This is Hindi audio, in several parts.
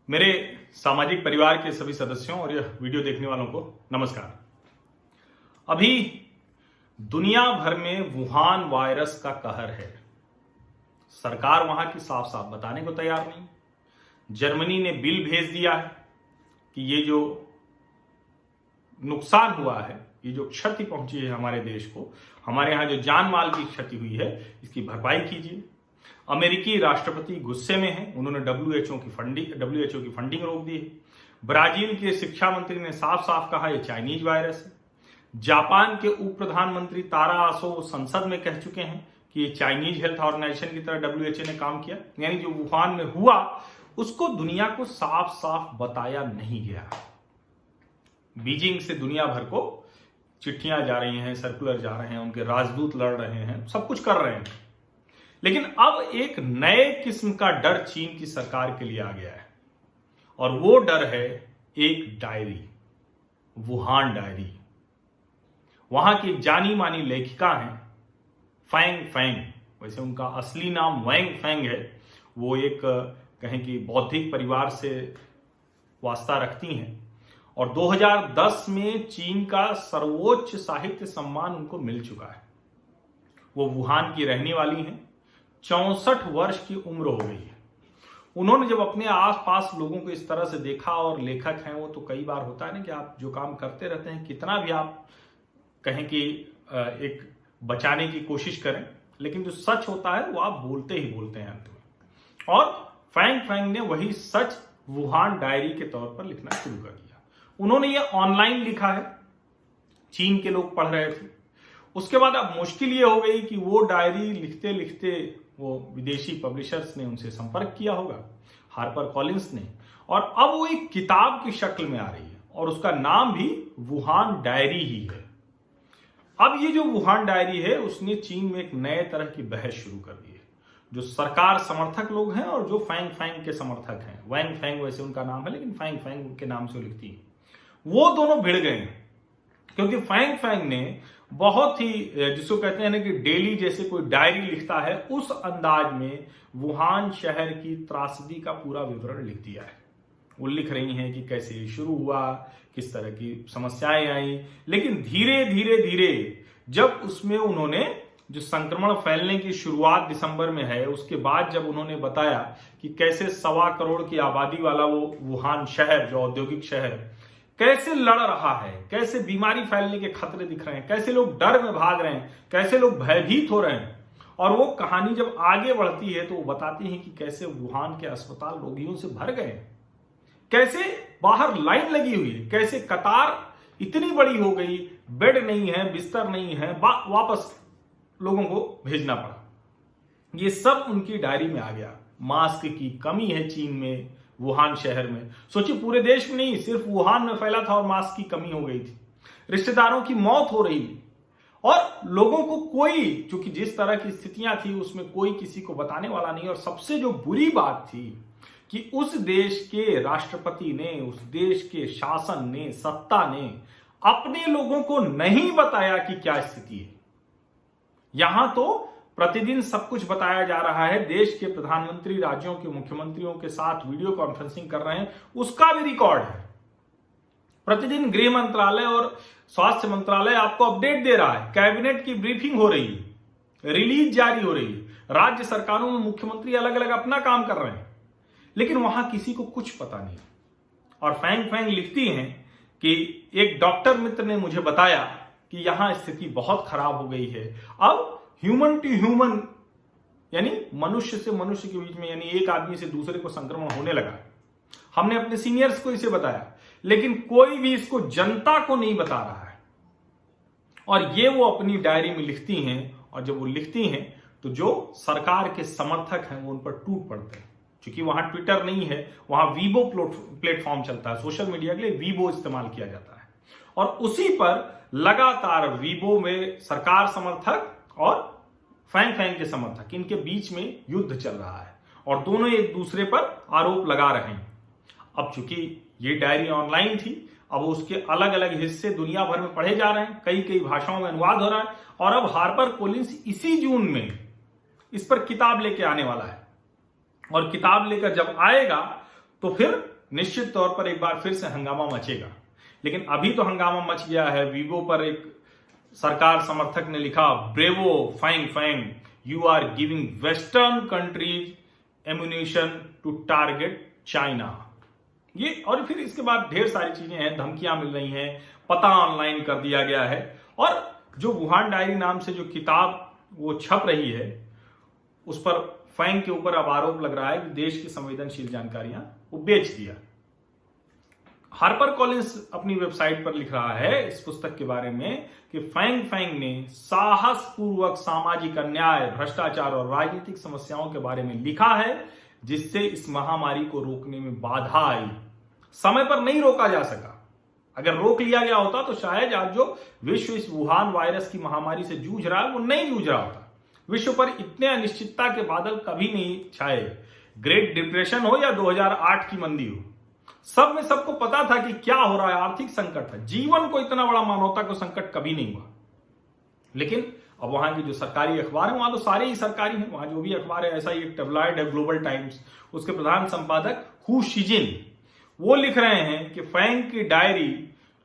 मेरे सामाजिक परिवार के सभी सदस्यों और यह वीडियो देखने वालों को नमस्कार। अभी दुनिया भर में वुहान वायरस का कहर है। सरकार वहां की साफ साफ बताने को तैयार नहीं। जर्मनी ने बिल भेज दिया है कि ये जो नुकसान हुआ है, ये जो क्षति पहुंची है हमारे देश को, हमारे यहां जो जान माल की क्षति हुई है, इसकी भरपाई कीजिए। अमेरिकी राष्ट्रपति गुस्से में हैं, उन्होंने डब्ल्यूएचओ की फंडिंग रोक दी है। ब्राजील के शिक्षा मंत्री ने साफ साफ कहा यह चाइनीज वायरस है। जापान के उप प्रधानमंत्री तारा आसो संसद में कह चुके हैं कि ये चाइनीज हेल्थ ऑर्गेनाइजेशन की तरह डब्ल्यूएचओ ने काम किया, यानी जो वुहान में हुआ उसको दुनिया को साफ साफ बताया नहीं गया। बीजिंग से दुनिया भर को चिट्ठियां जा रही हैं, सर्कुलर जा रहे हैं, उनके राजदूत लड़ रहे हैं, सब कुछ कर रहे हैं, लेकिन अब एक नए किस्म का डर चीन की सरकार के लिए आ गया है और वो डर है एक डायरी, वुहान डायरी। वहां की जानी मानी लेखिका हैं फैंग फैंग, वैसे उनका असली नाम वैंग फैंग है। वो एक कहें कि बौद्धिक परिवार से वास्ता रखती हैं और 2010 में चीन का सर्वोच्च साहित्य सम्मान उनको मिल चुका है। वो वुहान की रहने वाली हैं, 64 वर्ष की उम्र हो गई है। उन्होंने जब अपने आसपास लोगों को इस तरह से देखा, और लेखक हैं वो, तो कई बार होता है ना कि आप जो काम करते रहते हैं, कितना भी आप कहें कि एक बचाने की कोशिश करें, लेकिन जो सच होता है वो आप बोलते ही बोलते हैं अंत में। और फैंग फैंग ने वही सच वुहान डायरी के तौर पर लिखना शुरू कर दिया। उन्होंने ये ऑनलाइन लिखा है, चीन के लोग पढ़ रहे थे। उसके बाद अब मुश्किल ये हो गई कि वो डायरी लिखते लिखते वो विदेशी पब्लिशर्स ने उनसे संपर्क किया होगा, हार्पर कॉलिंस ने, और अब वो एक किताब की शक्ल में आ रही है और उसका नाम भी वुहान डायरी ही है। अब ये जो वुहान डायरी है उसने चीन में एक नए तरह की बहस शुरू कर दी है। जो सरकार समर्थक लोग हैं और जो फैंग फैंग के समर्थक हैं, वैंग फैंग वैसे उनका नाम है लेकिन फैंग फैंग के नाम से वो लिखती है, वो दोनों भिड़ गए हैं। क्योंकि फैंग फैंग ने बहुत ही, जिसको कहते हैं ना कि डेली जैसे कोई डायरी लिखता है, उस अंदाज में वुहान शहर की त्रासदी का पूरा विवरण लिख दिया है। वो लिख रही हैं कि कैसे ये शुरू हुआ, किस तरह की समस्याएं आई, लेकिन धीरे धीरे धीरे जब उसमें उन्होंने जो संक्रमण फैलने की शुरुआत दिसंबर में है, उसके बाद जब उन्होंने बताया कि कैसे 1.25 करोड़ की आबादी वाला वो वुहान शहर, जो औद्योगिक शहर, कैसे लड़ रहा है, कैसे बीमारी फैलने के खतरे दिख रहे हैं, कैसे लोग डर में भाग रहे हैं, कैसे लोग भयभीत हो रहे हैं, और वो कहानी जब आगे बढ़ती है तो वो बताती है कि कैसे वुहान के अस्पताल रोगियों से भर गए, कैसे बाहर लाइन लगी हुई है, कैसे कतार इतनी बड़ी हो गई, बेड नहीं है, बिस्तर नहीं है, वापस लोगों को भेजना पड़ा। ये सब उनकी डायरी में आ गया। मास्क की कमी है चीन में, वुहान शहर में। सोचिए, पूरे देश में नहीं, सिर्फ वुहान में फैला था और मास्क की कमी हो गई थी। रिश्तेदारों की मौत हो रही थी और लोगों को कोई, चूंकि जिस तरह की स्थितियां थी उसमें कोई किसी को बताने वाला नहीं। और सबसे जो बुरी बात थी कि उस देश के राष्ट्रपति ने, उस देश के शासन ने, सत्ता ने अपने लोगों को नहीं बताया कि क्या स्थिति है। यहां तो प्रतिदिन सब कुछ बताया जा रहा है। देश के प्रधानमंत्री राज्यों के मुख्यमंत्रियों के साथ वीडियो कॉन्फ्रेंसिंग कर रहे हैं, उसका भी रिकॉर्ड है। प्रतिदिन गृह मंत्रालय और स्वास्थ्य मंत्रालय आपको अपडेट दे रहा है। कैबिनेट की ब्रीफिंग हो रही है, रिलीज जारी हो रही है, राज्य सरकारों में मुख्यमंत्री अलग अलग अपना काम कर रहे हैं, लेकिन वहां किसी को कुछ पता नहीं। और फैंग फैंग लिखती हैं कि एक डॉक्टर मित्र ने मुझे बताया कि यहां स्थिति बहुत खराब हो गई है। अब ह्यूमन टू ह्यूमन, यानी मनुष्य से मनुष्य के बीच में, यानी एक आदमी से दूसरे को संक्रमण होने लगा। हमने अपने सीनियर्स को इसे बताया, लेकिन कोई भी इसको जनता को नहीं बता रहा है। और ये वो अपनी डायरी में लिखती हैं, और जब वो लिखती हैं तो जो सरकार के समर्थक हैं वो उन पर टूट पड़ते हैं। क्योंकि वहां ट्विटर नहीं है, वहां वीबो प्लेटफॉर्म चलता है, सोशल मीडिया के लिए वीबो इस्तेमाल किया जाता है। और उसी पर लगातार वीबो में सरकार समर्थक और फैंग फैंग के समर्थक, इनके बीच में युद्ध चल रहा है और दोनों एक दूसरे पर आरोप लगा रहे हैं। अब चूंकि ये डायरी ऑनलाइन थी, अब उसके अलग अलग हिस्से दुनिया भर में पढ़े जा रहे हैं, कई कई भाषाओं में अनुवाद हो रहा है, और अब हार्पर कॉलिंस इसी जून में इस पर किताब लेके आने वाला है। और किताब लेकर जब आएगा तो फिर निश्चित तौर पर एक बार फिर से हंगामा मचेगा। लेकिन अभी तो हंगामा मच गया है। वीवो पर एक सरकार समर्थक ने लिखा, bravo Fang Fang, you are giving western countries ammunition to target China. ये और फिर इसके बाद ढेर सारी चीजें हैं, धमकियां मिल रही हैं, पता ऑनलाइन कर दिया गया है। और जो वुहान डायरी नाम से जो किताब वो छप रही है, उस पर फैंग के ऊपर अब आरोप लग रहा है कि देश की संवेदनशील जानकारियां वो बेच दिया। हार्पर कॉलिंस अपनी वेबसाइट पर लिख रहा है इस पुस्तक के बारे में कि फैंग फैंग ने साहसपूर्वक सामाजिक अन्याय, भ्रष्टाचार और राजनीतिक समस्याओं के बारे में लिखा है, जिससे इस महामारी को रोकने में बाधा आई। समय पर नहीं रोका जा सका। अगर रोक लिया गया होता तो शायद आज जो विश्व इस वुहान वायरस की महामारी से जूझ रहा है वो नहीं जूझ रहा होता। विश्व पर इतने अनिश्चितता के बादल कभी नहीं छाए। ग्रेट डिप्रेशन हो या 2008 की मंदी हो, सब में सबको पता था कि क्या हो रहा है। आर्थिक संकट है, जीवन को इतना बड़ा मानवता को संकट कभी नहीं हुआ। लेकिन अब वहां की जो सरकारी अखबार है, वहां तो सारे ही सरकारी हैं। वहां जो भी अखबार है, ऐसा ही एक टेबलॉइड है ग्लोबल टाइम्स, उसके प्रधान संपादक हु शिजिन वो लिख रहे हैं कि फैंग की डायरी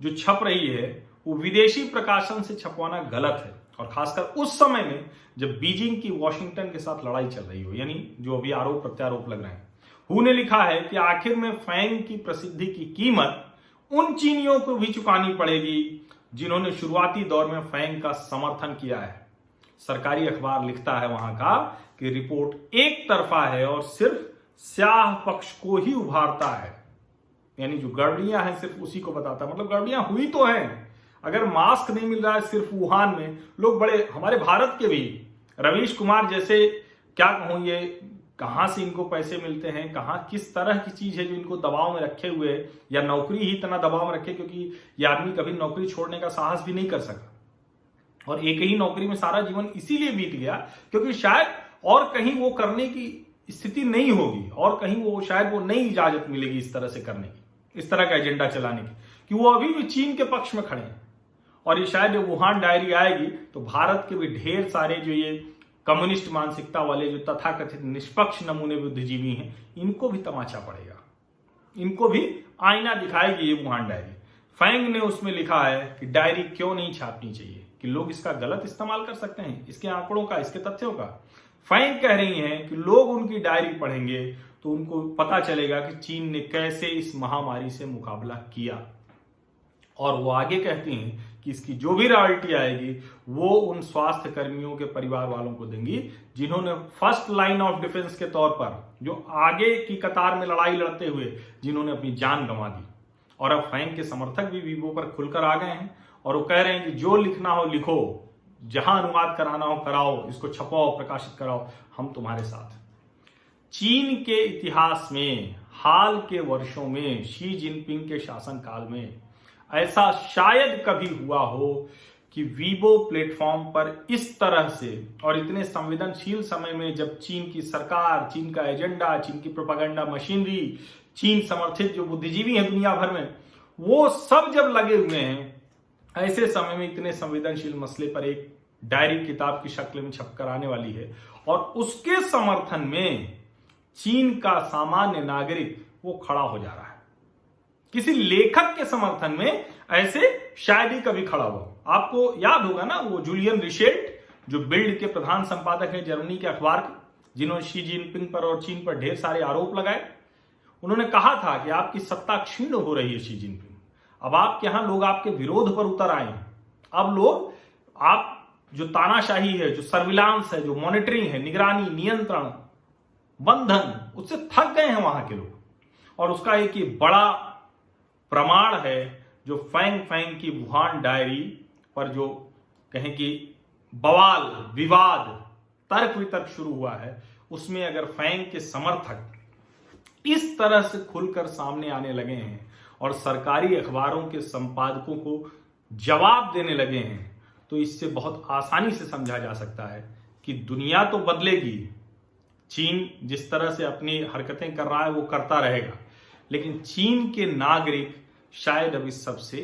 जो छप रही है वो विदेशी प्रकाशन से छपवाना गलत है, और खासकर उस समय में जब बीजिंग की वॉशिंगटन के साथ लड़ाई चल रही हो, यानी जो अभी आरोप प्रत्यारोप लग रहे हैं। हु ने लिखा है कि आखिर में फैंग की प्रसिद्धि की कीमत उन चीनियों को भी चुकानी पड़ेगी जिन्होंने शुरुआती दौर में फैंग का समर्थन किया है। सरकारी अखबार लिखता है वहां का कि रिपोर्ट एक तरफा है और सिर्फ स्याह पक्ष को ही उभारता है, यानी जो गड़बड़ियां हैं सिर्फ उसी को बताता है। मतलब गड़बड़ियां हुई तो हैं। अगर मास्क नहीं मिल रहा है सिर्फ वुहान में, लोग बड़े हमारे भारत के भी रवीश कुमार जैसे, क्या कहूं, ये कहां से इनको पैसे मिलते हैं, कहां किस तरह की चीज है जो इनको दबाव में रखे हुए है, या नौकरी ही इतना दबाव में रखे, क्योंकि ये आदमी कभी नौकरी छोड़ने का साहस भी नहीं कर सका और एक ही नौकरी में सारा जीवन इसीलिए बीत गया क्योंकि शायद और कहीं वो करने की स्थिति नहीं होगी, और कहीं वो शायद वो नई इजाजत मिलेगी इस तरह से करने की, इस तरह का एजेंडा चलाने की, कि वो अभी भी चीन के पक्ष में खड़े हैं। और ये शायद जब वुहान डायरी आएगी तो भारत के भी ढेर सारे जो ये कम्युनिस्ट मानसिकता वाले जो तथाकथित निष्पक्ष नमूने बुद्धिजीवी हैं, इनको भी तमाचा पड़ेगा, इनको भी आईना दिखाएगी ये वुहान डायरी। फैंग ने उसमें लिखा है कि डायरी क्यों नहीं छापनी चाहिए, कि लोग इसका गलत इस्तेमाल कर सकते हैं, इसके आंकड़ों का, इसके तथ्यों का। फैंग कह रही हैं कि लोग उनकी डायरी पढ़ेंगे तो उनको पता चलेगा कि चीन ने कैसे इस महामारी से मुकाबला किया। और वो आगे कहती हैं कि इसकी जो भी रॉयल्टी आएगी वो उन स्वास्थ्य कर्मियों के परिवार वालों को देंगी जिन्होंने फर्स्ट लाइन ऑफ डिफेंस के तौर पर, जो आगे की कतार में लड़ाई लड़ते हुए जिन्होंने अपनी जान गंवा दी। और अब फैंग के समर्थक भी वीवो पर खुलकर आ गए हैं और वो कह रहे हैं कि जो लिखना हो लिखो, जहां अनुवाद कराना हो कराओ, इसको छपाओ, प्रकाशित कराओ, हम तुम्हारे साथ। चीन के इतिहास में हाल के वर्षों में शी जिनपिंग के शासनकाल में ऐसा शायद कभी हुआ हो कि वीवो प्लेटफॉर्म पर इस तरह से और इतने संवेदनशील समय में, जब चीन की सरकार, चीन का एजेंडा, चीन की प्रोपेगेंडा मशीनरी, चीन समर्थित जो बुद्धिजीवी हैं दुनिया भर में, वो सब जब लगे हुए हैं, ऐसे समय में इतने संवेदनशील मसले पर एक डायरी किताब की शक्ल में छपकर आने वाली है। और उसके समर्थन में चीन का सामान्य नागरिक वो खड़ा हो जा रहा है। किसी लेखक के समर्थन में ऐसे शायद ही कभी खड़ा हुआ। आपको याद होगा ना, वो जूलियन रिशेल्ट जो बिल्ड के प्रधान संपादक हैं जर्मनी के अखबार के, जिन्होंने शी जिनपिंग पर और चीन पर ढेर सारे आरोप लगाए। उन्होंने कहा था कि आपकी सत्ता क्षीण हो रही है शी जिनपिंग, अब आपके यहां लोग आपके विरोध पर उतर आए हैं। अब लोग, आप जो तानाशाही है, जो सर्विलांस है, जो मॉनिटरिंग है, निगरानी, नियंत्रण, बंधन, उससे थक गए हैं वहां के लोग। और उसका एक ही बड़ा प्रमाण है जो फैंग फैंग की वुहान डायरी पर जो कहें कि बवाल, विवाद, तर्क वितर्क शुरू हुआ है, उसमें अगर फैंग के समर्थक इस तरह से खुलकर सामने आने लगे हैं और सरकारी अखबारों के संपादकों को जवाब देने लगे हैं, तो इससे बहुत आसानी से समझा जा सकता है कि दुनिया तो बदलेगी। चीन जिस तरह से अपनी हरकतें कर रहा है वो करता रहेगा, लेकिन चीन के नागरिक शायद अब इस सबसे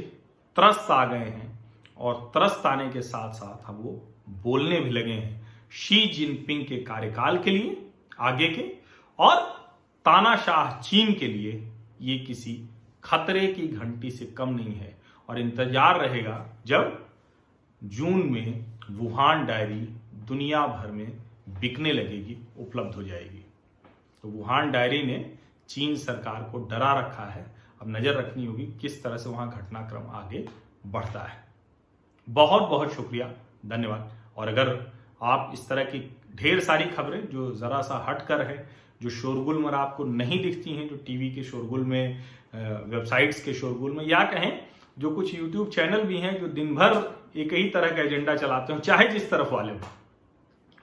त्रस्त आ गए हैं, और त्रस्त आने के साथ साथ अब वो बोलने भी लगे हैं शी जिनपिंग के कार्यकाल के लिए आगे के, और तानाशाह चीन के लिए ये किसी खतरे की घंटी से कम नहीं है और इंतजार रहेगा जब जून में वुहान डायरी दुनिया भर में बिकने लगेगी, उपलब्ध हो जाएगी। तो वुहान डायरी ने चीन सरकार को डरा रखा है। अब नजर रखनी होगी किस तरह से वहां घटनाक्रम आगे बढ़ता है। बहुत बहुत शुक्रिया, धन्यवाद। और अगर आप इस तरह की ढेर सारी खबरें जो जरा सा हट कर है, जो शोरगुल में आपको नहीं दिखती हैं, जो टीवी के शोरगुल में, वेबसाइट्स के शोरगुल में, या कहें जो कुछ यूट्यूब चैनल भी हैं जो दिन भर एक ही तरह का एजेंडा चलाते हो, चाहे जिस तरफ वाले हो,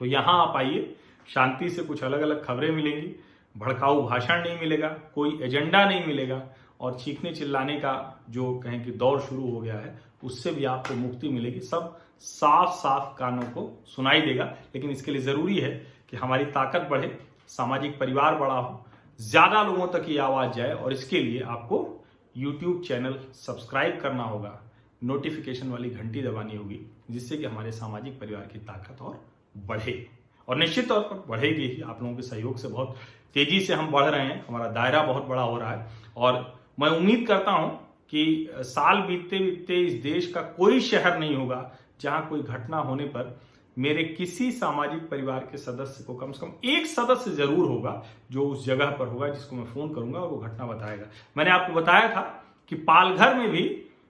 तो यहां आप आइए, शांति से कुछ अलग अलग खबरें मिलेंगी, भड़काऊ भाषण नहीं मिलेगा, कोई एजेंडा नहीं मिलेगा और चीखने चिल्लाने का जो कहें कि दौर शुरू हो गया है उससे भी आपको मुक्ति मिलेगी। सब साफ साफ कानों को सुनाई देगा। लेकिन इसके लिए जरूरी है कि हमारी ताकत बढ़े, सामाजिक परिवार बड़ा हो, ज्यादा लोगों तक ये आवाज जाए और इसके लिए आपको YouTube चैनल सब्सक्राइब करना होगा, नोटिफिकेशन वाली घंटी दबानी होगी, जिससे कि हमारे सामाजिक परिवार की ताकत और बढ़े। और निश्चित तौर पर बढ़ेगी ही, आप लोगों के सहयोग से बहुत तेजी से हम बढ़ रहे हैं, हमारा दायरा बहुत बड़ा हो रहा है। और मैं उम्मीद करता हूं कि साल बीतते बीतते इस देश का कोई शहर नहीं होगा जहां कोई घटना होने पर मेरे किसी सामाजिक परिवार के सदस्य को कम से कम एक सदस्य जरूर होगा जो उस जगह पर होगा, जिसको मैं फोन करूंगा और वो घटना बताएगा। मैंने आपको बताया था कि पालघर में भी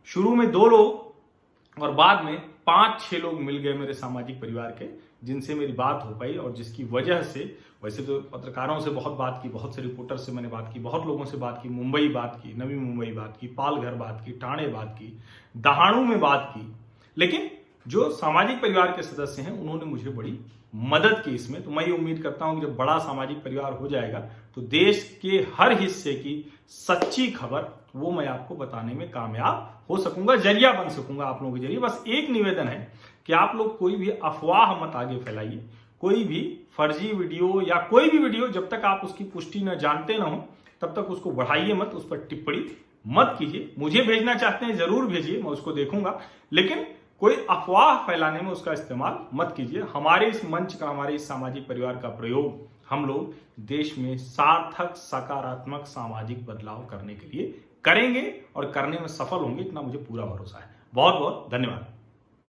शुरू में 2 लोग और बाद में 5-6 लोग मिल गए मेरे सामाजिक परिवार के, जिनसे मेरी बात हो पाई और जिसकी वजह से, वैसे तो पत्रकारों से बहुत बात की, बहुत से रिपोर्टर से मैंने बात की, बहुत लोगों से बात की, मुंबई बात की, नवी मुंबई बात की, पालघर बात की, ठाणे बात की, दहाड़ू में बात की, लेकिन जो सामाजिक परिवार के सदस्य हैं उन्होंने मुझे बड़ी मदद की इसमें। तो मैं ये उम्मीद करता हूं कि जब बड़ा सामाजिक परिवार हो जाएगा तो देश के हर हिस्से की सच्ची खबर वो मैं आपको बताने में कामयाब हो सकूंगा, जरिया बन सकूंगा आप लोगों के जरिए। बस एक निवेदन है कि आप लोग कोई भी अफवाह मत आगे फैलाइए, कोई भी फर्जी वीडियो या कोई भी वीडियो जब तक आप उसकी पुष्टि न जानते न हो तब तक उसको बढ़ाइए मत, उस पर टिप्पणी मत कीजिए। मुझे भेजना चाहते हैं जरूर भेजिए, मैं उसको देखूंगा, लेकिन कोई अफवाह फैलाने में उसका इस्तेमाल मत कीजिए। हमारे इस मंच का, हमारे इस सामाजिक परिवार का प्रयोग हम लोग देश में सार्थक सकारात्मक सामाजिक बदलाव करने के लिए करेंगे और करने में सफल होंगे, इतना मुझे पूरा भरोसा है। बहुत बहुत धन्यवाद।